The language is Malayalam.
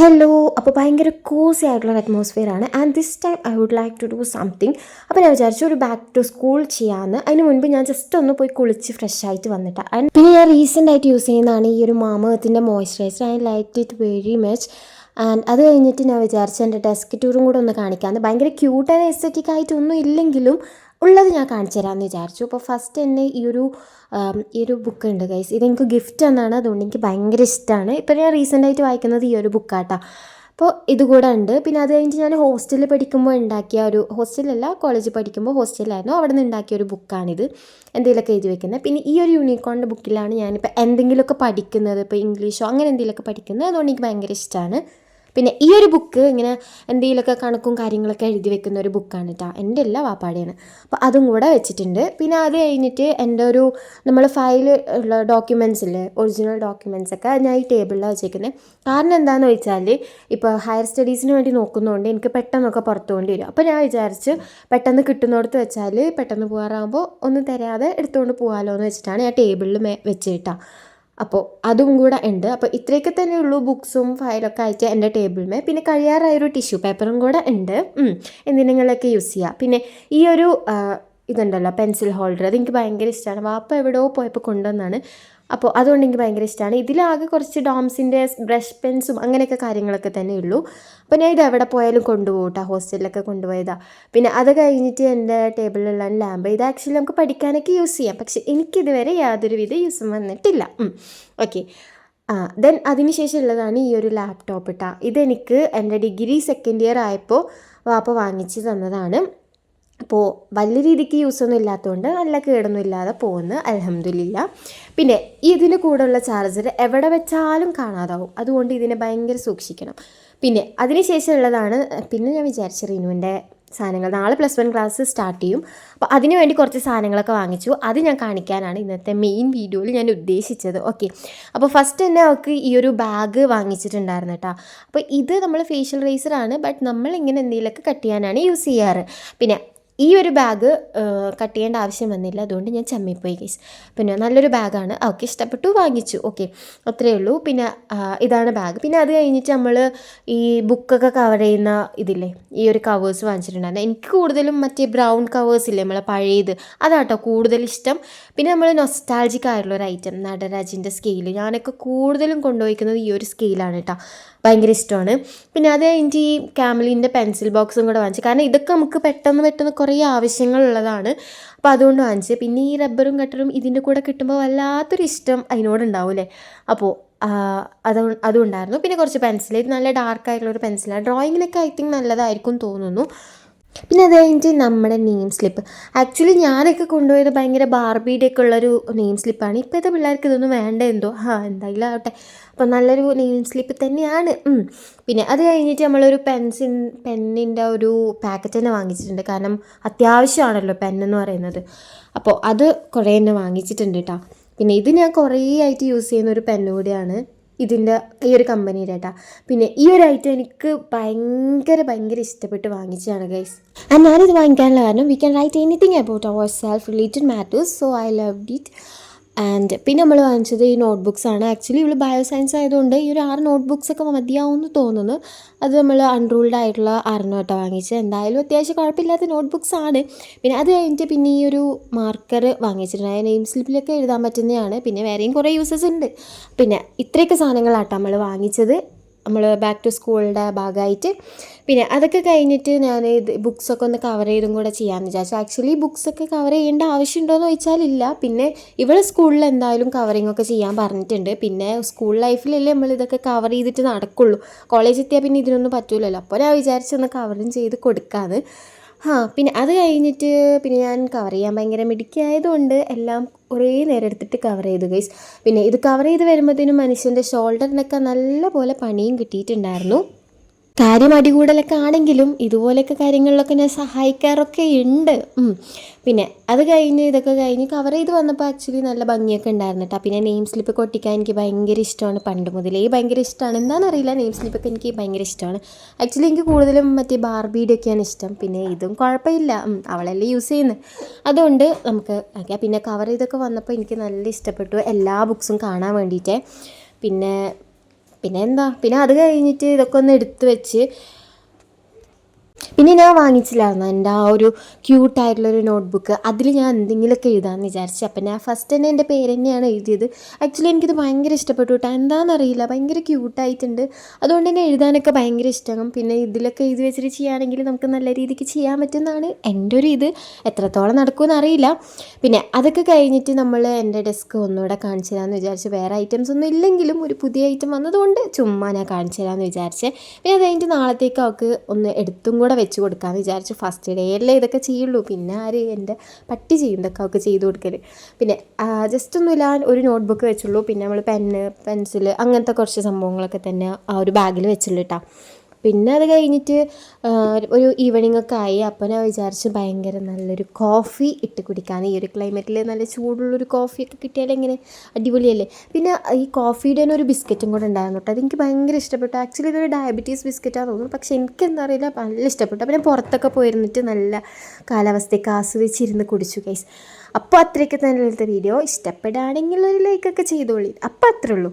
ഹലോ. അപ്പോൾ ഭയങ്കര കോസി ആയിട്ടുള്ള അറ്റ്മോസ്ഫിയർ ആണ്. And this time I would like to do something. അപ്പോൾ ഞാൻ വിചാരിച്ചു ഒരു ബാക്ക് ടു സ്കൂൾ ചെയ്യാമെന്ന്. അതിന് മുൻപ് ഞാൻ ജസ്റ്റ് ഒന്ന് പോയി കുളിച്ച് ഫ്രഷ് ആയിട്ട് വന്നിട്ടാണ്. ആൻഡ് പിന്നെ ഞാൻ റീസെൻ്റ് ആയിട്ട് യൂസ് ചെയ്യുന്നതാണ് ഈ ഒരു mama moisturiser. I like it very much. And അത് കഴിഞ്ഞിട്ട് ഞാൻ വിചാരിച്ചു എൻ്റെ ഡെസ്ക് ടൂറും കൂടെ ഒന്ന് കാണിക്കാമെന്ന്. ഭയങ്കര ക്യൂട്ട് ആൻഡ് എസ്തറ്റിക് ആയിട്ടൊന്നും ഇല്ലെങ്കിലും ഉള്ളത് ഞാൻ കാണിച്ചു തരാമെന്ന് വിചാരിച്ചു. അപ്പോൾ ഫസ്റ്റ് തന്നെ ഈ ഒരു ബുക്ക് ഉണ്ട് ഗൈസ്. ഇതെനിക്ക് ഗിഫ്റ്റ് തന്നാണ്, അതുകൊണ്ട് എനിക്ക് ഭയങ്കര ഇഷ്ടമാണ്. ഇപ്പോൾ ഞാൻ റീസെൻ്റായിട്ട് വായിക്കുന്നത് ഈ ഒരു ബുക്കാട്ടോ. അപ്പോൾ ഇതുകൂടെ ഉണ്ട്. പിന്നെ അത് കഴിഞ്ഞിട്ട് ഞാൻ ഹോസ്റ്റലിൽ പഠിക്കുമ്പോൾ ഉണ്ടാക്കിയ ഹോസ്റ്റലല്ല, കോളേജിൽ പഠിക്കുമ്പോൾ ഹോസ്റ്റലിലായിരുന്നു, അവിടെ നിന്ന് ഉണ്ടാക്കിയ ഒരു ബുക്കാണിത്. എന്തെങ്കിലുമൊക്കെ എഴുതി വെക്കുന്നത്. പിന്നെ ഈ ഒരു യൂണിക്കോണിൻ്റെ ബുക്കിലാണ് ഞാനിപ്പോൾ എന്തെങ്കിലുമൊക്കെ പഠിക്കുന്നത്, ഇപ്പോൾ ഇംഗ്ലീഷോ അങ്ങനെ എന്തെങ്കിലുമൊക്കെ പഠിക്കുന്നത്, അതുകൊണ്ട് എനിക്ക് ഭയങ്കര ഇഷ്ടമാണ്. പിന്നെ ഈ ഒരു ബുക്ക് ഇങ്ങനെ എന്തെങ്കിലുമൊക്കെ കണക്കും കാര്യങ്ങളൊക്കെ എഴുതി വെക്കുന്ന ഒരു ബുക്കാണ് കേട്ടോ. എൻ്റെ എല്ലാ വാപ്പാടെയാണ്. അപ്പോൾ അതും കൂടെ വെച്ചിട്ടുണ്ട്. പിന്നെ അത് കഴിഞ്ഞിട്ട് എൻ്റെ നമ്മൾ ഫയൽ ഉള്ള ഡോക്യുമെൻറ്റ്സ് ഇല്ലേ, ഒറിജിനൽ ഡോക്യുമെൻറ്റ്സൊക്കെ ഞാൻ ഈ ടേബിളിലാണ് വെച്ചേക്കുന്നത്. കാരണം എന്താണെന്ന് വെച്ചാൽ ഇപ്പോൾ ഹയർ സ്റ്റഡീസിന് വേണ്ടി നോക്കുന്നതുകൊണ്ട് എനിക്ക് പെട്ടെന്നൊക്കെ പുറത്തു കൊണ്ടി വരും. അപ്പോൾ ഞാൻ വിചാരിച്ച് പെട്ടെന്ന് കിട്ടുന്നിടത്ത് വെച്ചാൽ പെട്ടെന്ന് പോകാറാകുമ്പോൾ ഒന്നും തരാതെ എടുത്തുകൊണ്ട് പോകാമല്ലോ എന്ന് വെച്ചിട്ടാണ് ഞാൻ ടേബിളിൽ വെച്ചിട്ടാണ്. അപ്പോൾ അതും കൂടെ ഉണ്ട്. അപ്പോൾ ഇത്രയൊക്കെ തന്നെ ഉള്ളൂ ബുക്സും ഫയലൊക്കെ ആയിട്ട് എൻ്റെ ടേബിളിൽ. പിന്നെ കഴിയാറായൊരു ടിഷ്യൂ പേപ്പറും കൂടെ ഉണ്ട്, എന്തിനെങ്കിലൊക്കെ യൂസ് ചെയ്യുക. പിന്നെ ഈ ഒരു ഇതുണ്ടല്ലോ പെൻസിൽ ഹോൾഡർ, അതെനിക്ക് ഭയങ്കര ഇഷ്ടമാണ്. വാപ്പ എവിടെയോ പോയപ്പോൾ കൊണ്ടുവന്നാണ്. അപ്പോൾ അതുകൊണ്ട് എനിക്ക് ഭയങ്കര ഇഷ്ടമാണ്. ഇതിലാകെ കുറച്ച് ഡോംസിൻ്റെ ബ്രഷ് പെൻസും അങ്ങനെയൊക്കെ കാര്യങ്ങളൊക്കെ തന്നെ ഉള്ളൂ. അപ്പോൾ ഞാൻ ഇത് എവിടെ പോയാലും കൊണ്ടുപോകും കേട്ടോ, ഹോസ്റ്റലിലൊക്കെ കൊണ്ടുപോയതാണ്. പിന്നെ അത് കഴിഞ്ഞിട്ട് എൻ്റെ ടേബിളിലുള്ള ലാമ്പ്, ഇത് ആക്ച്വലി നമുക്ക് പഠിക്കാനൊക്കെ യൂസ് ചെയ്യാം, പക്ഷേ എനിക്കിതുവരെ യാതൊരുവിധ യൂസും വന്നിട്ടില്ല. ഓക്കെ. ദെൻ അതിന് ശേഷം ഉള്ളതാണ് ഈ ഒരു ലാപ്ടോപ്പ് കേട്ടോ. ഇതെനിക്ക് എൻ്റെ ഡിഗ്രി സെക്കൻഡ് ഇയർ ആയപ്പോൾ വാപ്പ വാങ്ങിച്ച് തന്നതാണ്. അപ്പോൾ വലിയ രീതിക്ക് യൂസൊന്നും ഇല്ലാത്തതുകൊണ്ട് നല്ല കേടൊന്നും ഇല്ലാതെ പോകുന്നു, അൽഹംദുലില്ലാ. പിന്നെ ഇതിന് കൂടെയുള്ള ചാർജർ എവിടെ വെച്ചാലും കാണാതാവും, അതുകൊണ്ട് ഇതിനെ ഭയങ്കര സൂക്ഷിക്കണം. പിന്നെ അതിന് ശേഷം ഉള്ളതാണ്, പിന്നെ ഞാൻ വിചാരിച്ചു റിനുവിൻ്റെ സാധനങ്ങൾ, നാളെ +1 ക്ലാസ് സ്റ്റാർട്ട് ചെയ്യും. അപ്പോൾ അതിന് വേണ്ടി കുറച്ച് സാധനങ്ങളൊക്കെ വാങ്ങിച്ചു. അത് ഞാൻ കാണിക്കാനാണ് ഇന്നത്തെ മെയിൻ വീഡിയോയിൽ ഞാൻ ഉദ്ദേശിച്ചത്. ഓക്കെ. അപ്പോൾ ഫസ്റ്റ് തന്നെ അവൾക്ക് ഈ ഒരു ബാഗ് വാങ്ങിച്ചിട്ടുണ്ടായിരുന്നു കേട്ടോ. അപ്പോൾ ഇത് നമ്മൾ ഫേഷ്യൽ റേസറാണ്, ബട്ട് നമ്മളിങ്ങനെ എന്തെങ്കിലുമൊക്കെ കട്ട് ചെയ്യാനാണ് യൂസ് ചെയ്യാറ്. പിന്നെ ഈ ഒരു ബാഗ് കട്ട് ചെയ്യേണ്ട ആവശ്യം വന്നില്ല, അതുകൊണ്ട് ഞാൻ ചമ്മിപ്പോയി ഗൈസ്. പിന്നെ നല്ലൊരു ബാഗാണ്, അവൾക്ക് ഇഷ്ടപ്പെട്ടു, വാങ്ങിച്ചു. ഓക്കെ, അത്രയേ ഉള്ളൂ. പിന്നെ ഇതാണ് ബാഗ്. പിന്നെ അത് കഴിഞ്ഞിട്ട് നമ്മൾ ഈ ബുക്കൊക്കെ കവർ ചെയ്യുന്ന ഇതില്ലേ, ഈ ഒരു കവേഴ്സ് വാങ്ങിച്ചിട്ടുണ്ടായിരുന്നു. എനിക്ക് കൂടുതലും മറ്റേ ബ്രൗൺ കവേഴ്സ് ഇല്ലേ, നമ്മളെ പഴയത്, അതാട്ടോ കൂടുതൽ ഇഷ്ടം. പിന്നെ നമ്മൾ നൊസ്റ്റാൾജിക് ആയിട്ടുള്ള ഒരു ഐറ്റം, നടരാജിൻ്റെ സ്കെയിൽ, ഞാനൊക്കെ കൂടുതലും കൊണ്ടുപോയിക്കുന്നത് ഈ ഒരു സ്കെയിലാണ് കേട്ടോ, ഭയങ്കര ഇഷ്ടമാണ്. പിന്നെ അത് കഴിഞ്ഞിട്ട് ഈ ക്യാമലിൻ്റെ പെൻസിൽ ബോക്സും കൂടെ വാങ്ങിച്ചു, കാരണം ഇതൊക്കെ നമുക്ക് പെട്ടെന്ന് കുറേ ആവശ്യങ്ങളുള്ളതാണ്. അപ്പോൾ അതുകൊണ്ട് വാങ്ങിച്ച്. പിന്നെ ഈ റബ്ബറും കട്ടറും ഇതിൻ്റെ കൂടെ കിട്ടുമ്പോൾ വല്ലാത്തൊരു ഇഷ്ടം അതിനോടുണ്ടാവും അല്ലേ. അപ്പോൾ അതും ഉണ്ടായിരുന്നു. പിന്നെ കുറച്ച് പെൻസിൽ, ഇത് നല്ല ഡാർക്കായിട്ടുള്ളൊരു പെൻസിലാണ്, ഡ്രോയിങ്ങിനൊക്കെ ഐ തിങ്ക് നല്ലതായിരിക്കും തോന്നുന്നു. പിന്നെ അത് കഴിഞ്ഞിട്ട് നമ്മുടെ നെയിം സ്ലിപ്പ്, ആക്ച്വലി ഞാനൊക്കെ കൊണ്ടുപോയത് ഭയങ്കര ബാർബിയുടെ ഒക്കെ ഉള്ളൊരു നെയിം സ്ലിപ്പാണ്. ഇപ്പോഴത്തെ പിള്ളേർക്ക് ഇതൊന്നും വേണ്ട എന്തോ, എന്തായാലും ആവട്ടെ. അപ്പോൾ നല്ലൊരു നെയിം സ്ലിപ്പ് തന്നെയാണ്. പിന്നെ അത് കഴിഞ്ഞിട്ട് നമ്മളൊരു പെന്നിൻ്റെ ഒരു പാക്കറ്റ് തന്നെ വാങ്ങിച്ചിട്ടുണ്ട്, കാരണം അത്യാവശ്യമാണല്ലോ പെന്നെന്ന് പറയുന്നത്. അപ്പോൾ അത് കുറേ തന്നെ വാങ്ങിച്ചിട്ടുണ്ട് കേട്ടോ. പിന്നെ ഇത് ഞാൻ കുറേ ആയിട്ട് യൂസ് ചെയ്യുന്ന ഒരു പെന്ന് കൂടിയാണ്, ഇതിൻ്റെ ഈ ഒരു കമ്പനിയുടെ കേട്ടോ. പിന്നെ ഈ ഒരു ഐറ്റം എനിക്ക് ഭയങ്കര ഇഷ്ടപ്പെട്ട് വാങ്ങിച്ചതാണ് ഗൈസ്. ആൻഡ് ഞാനിത് വാങ്ങിക്കാനുള്ള കാരണം we can write anything about our self related matters, so I loved it. And പിന്നെ നമ്മൾ വാങ്ങിച്ചത് ഈ നോട്ട്ബുക്സ് ആണ്. ആക്ച്വലി ഇവൾ ബയോസയൻസ് ആയതുകൊണ്ട് ഈ ഒരു 6 നോട്ട്ബുക്സൊക്കെ മതിയാവുമെന്ന് തോന്നുന്നു. അത് നമ്മൾ അൺറൂൾഡ് ആയിട്ടുള്ള 6 നോട്ടാണ് വാങ്ങിച്ചത്. എന്തായാലും അത്യാവശ്യം കുഴപ്പമില്ലാത്ത നോട്ട്ബുക്സ് ആണ്. പിന്നെ അത് കഴിഞ്ഞിട്ട് പിന്നെ ഈ ഒരു മാർക്കർ വാങ്ങിച്ചിട്ടുണ്ട്, നെയിം സ്ലിപ്പിലൊക്കെ എഴുതാൻ പറ്റുന്നതാണ്. പിന്നെ വേറെയും കുറേ യൂസസ് ഉണ്ട്. പിന്നെ ഇത്രയൊക്കെ സാധനങ്ങളാട്ടോ നമ്മൾ വാങ്ങിച്ചത്, നമ്മൾ ബാക്ക് ടു സ്കൂളിൻ്റെ ഭാഗമായിട്ട്. പിന്നെ അതൊക്കെ കഴിഞ്ഞിട്ട് ഞാൻ ഇത് ബുക്സൊക്കെ ഒന്ന് കവർ ചെയ്തും കൂടെ ചെയ്യാമെന്ന് വിചാരിച്ചു. ആക്ച്വലി ബുക്സൊക്കെ കവർ ചെയ്യേണ്ട ആവശ്യമുണ്ടോയെന്ന് ചോദിച്ചാലില്ല. പിന്നെ ഇവൾ സ്കൂളിൽ എന്തായാലും കവറിങ് ഒക്കെ ചെയ്യാൻ പറഞ്ഞിട്ടുണ്ട്. പിന്നെ സ്കൂൾ ലൈഫിലല്ലേ നമ്മൾ ഇതൊക്കെ കവർ ചെയ്തിട്ട് നടക്കുള്ളൂ, കോളേജ് എത്തിയാൽ പിന്നെ ഇതിനൊന്നും പറ്റില്ലല്ലോ. അപ്പോൾ ഞാൻ വിചാരിച്ചൊന്ന് കവറും ചെയ്ത് കൊടുക്കാമെന്ന്. പിന്നെ അത് കഴിഞ്ഞിട്ട് പിന്നെ ഞാൻ കവർ ചെയ്യാൻ ഭയങ്കര മിടുക്കിയായതുകൊണ്ട് എല്ലാം കുറേ നേരം എടുത്തിട്ട് കവർ ചെയ്തു ഗൈസ്. പിന്നെ ഇത് കവർ ചെയ്ത് വരുമ്പോഴത്തേനും മനുഷ്യൻ്റെ ഷോൾഡറിനൊക്കെ നല്ല പോലെ പണിയും കിട്ടിയിട്ടുണ്ടായിരുന്നു. കാര്യം അടികൂടലൊക്കെ ആണെങ്കിലും ഇതുപോലെയൊക്കെ കാര്യങ്ങളിലൊക്കെ ഞാൻ സഹായിക്കാറൊക്കെ ഉണ്ട്. പിന്നെ അത് കഴിഞ്ഞ് ഇതൊക്കെ കഴിഞ്ഞ് കവർ ചെയ്ത് വന്നപ്പോൾ ആക്ച്വലി നല്ല ഭംഗിയൊക്കെ ഉണ്ടായിരുന്നു കേട്ടോ. പിന്നെ നെയിം സ്ലിപ്പ് ഒട്ടിക്കാൻ എനിക്ക് ഭയങ്കര ഇഷ്ടമാണ്, പണ്ട് മുതലേ ഭയങ്കര ഇഷ്ടമാണ്. എന്താണെന്നറിയില്ല, നെയിം സ്ലിപ്പൊക്കെ എനിക്ക് ഭയങ്കര ഇഷ്ടമാണ്. ആക്ച്വലി എനിക്ക് കൂടുതലും മറ്റേ ബാർബിയുടെ ഒക്കെയാണ് ഇഷ്ടം. പിന്നെ ഇതും കുഴപ്പമില്ല, അവളെല്ലാം യൂസ് ചെയ്യുന്നത്, അതുകൊണ്ട് നമുക്ക് ആക്കാം. പിന്നെ കവർ ചെയ്തൊക്കെ വന്നപ്പോൾ എനിക്ക് നല്ല ഇഷ്ടപ്പെട്ടു എല്ലാ ബുക്സും കാണാൻ വേണ്ടിയിട്ട്. പിന്നെ എന്താ, പിന്നെ അത് കഴിഞ്ഞിട്ട് ഇതൊക്കെ ഒന്ന് എടുത്ത് വെച്ച് പിന്നെ ഞാൻ വാങ്ങിച്ചില്ലായിരുന്നു എൻ്റെ ആ ഒരു ക്യൂട്ടായിട്ടുള്ളൊരു നോട്ട്ബുക്ക്. അതിൽ ഞാൻ എന്തെങ്കിലുമൊക്കെ എഴുതാമെന്ന് വിചാരിച്ചു. അപ്പം ഞാൻ ഫസ്റ്റ് തന്നെ എൻ്റെ പേര് തന്നെയാണ് എഴുതിയത്. ആക്ച്വലി എനിക്കിത് ഭയങ്കര ഇഷ്ടപ്പെട്ടു കേട്ടോ. എന്താണെന്നറിയില്ല, ഭയങ്കര ക്യൂട്ടായിട്ടുണ്ട്. അതുകൊണ്ട് തന്നെ എഴുതാനൊക്കെ ഭയങ്കര ഇഷ്ടം. പിന്നെ ഇതിലൊക്കെ എഴുതി വെച്ചിട്ട് ചെയ്യുകയാണെങ്കിൽ നമുക്ക് നല്ല രീതിക്ക് ചെയ്യാൻ പറ്റുന്നതാണ് എൻ്റെ ഒരു ഇത്. എത്രത്തോളം നടക്കുമെന്ന് അറിയില്ല. പിന്നെ അതൊക്കെ കഴിഞ്ഞിട്ട് നമ്മൾ എൻ്റെ ഡെസ്ക് ഒന്നുകൂടെ കാണിച്ചു തരാമെന്ന് വിചാരിച്ചു. വേറെ ഐറ്റംസ് ഒന്നും ഇല്ലെങ്കിലും ഒരു പുതിയ ഐറ്റം വന്നതുകൊണ്ട് ചുമ്മാ ഞാൻ കാണിച്ചു തരാമെന്ന് വിചാരിച്ചേ. പിന്നെ അത് കഴിഞ്ഞിട്ട് നാളത്തേക്ക് അവൾക്ക് ഒന്ന് എടുത്തും കൂടെ വെച്ച് കൊടുക്കാമെന്ന് വിചാരിച്ചു. ഫസ്റ്റ് ഡേയല്ലേ ഇതൊക്കെ ചെയ്യുള്ളൂ, പിന്നെ ആര്, എൻ്റെ പട്ടി ചെയ്യും ഇതൊക്കെ അവൾക്ക് ചെയ്ത് കൊടുക്കൽ. പിന്നെ ജസ്റ്റ് ഒന്നുമില്ല, ഒരു നോട്ട്ബുക്ക് വെച്ചുള്ളൂ. പിന്നെ നമ്മൾ പെന്ന്, പെൻസിൽ, അങ്ങനത്തെ കുറച്ച് സംഭവങ്ങളൊക്കെ തന്നെ ആ ഒരു ബാഗിൽ വെച്ചുള്ളൂ കേട്ടോ. പിന്നെ അത് കഴിഞ്ഞിട്ട് ഒരു ഈവനിങ് ഒക്കെ ആയി. അപ്പോൾ ഞാൻ വിചാരിച്ചു ഭയങ്കര നല്ലൊരു കോഫി ഇട്ട് കുടിക്കാമെന്ന്. ഈ ഒരു ക്ലൈമറ്റിൽ നല്ല ചൂടുള്ളൊരു കോഫിയൊക്കെ കിട്ടിയാൽ എങ്ങനെ അടിപൊളിയല്ലേ. പിന്നെ ഈ കോഫിയുടെ തന്നെ ഒരു ബിസ്ക്കറ്റും കൂടെ ഉണ്ടായിരുന്നു കേട്ടോ. അതെനിക്ക് ഭയങ്കര ഇഷ്ടപ്പെട്ടു. ആക്ച്വലി ഇതൊരു ഡയബറ്റീസ് ബിസ്ക്കറ്റാണെന്ന് തോന്നുന്നു, പക്ഷേ എനിക്കെന്താ അറിയില്ല, നല്ല ഇഷ്ടപ്പെട്ടു. അപ്പോൾ ഞാൻ പുറത്തൊക്കെ പോയിരുന്നിട്ട് നല്ല കാലാവസ്ഥയൊക്കെ ആസ്വദിച്ചിരുന്ന് കുടിച്ചു ഗൈസ്. അപ്പോൾ അത്രയൊക്കെ തന്നെ ഇന്നത്തെ വീഡിയോ. ഇഷ്ടപ്പെടുകയാണെങ്കിൽ ഒരു ലൈക്കൊക്കെ ചെയ്തോളി. അപ്പോൾ അത്രേ ഉള്ളൂ.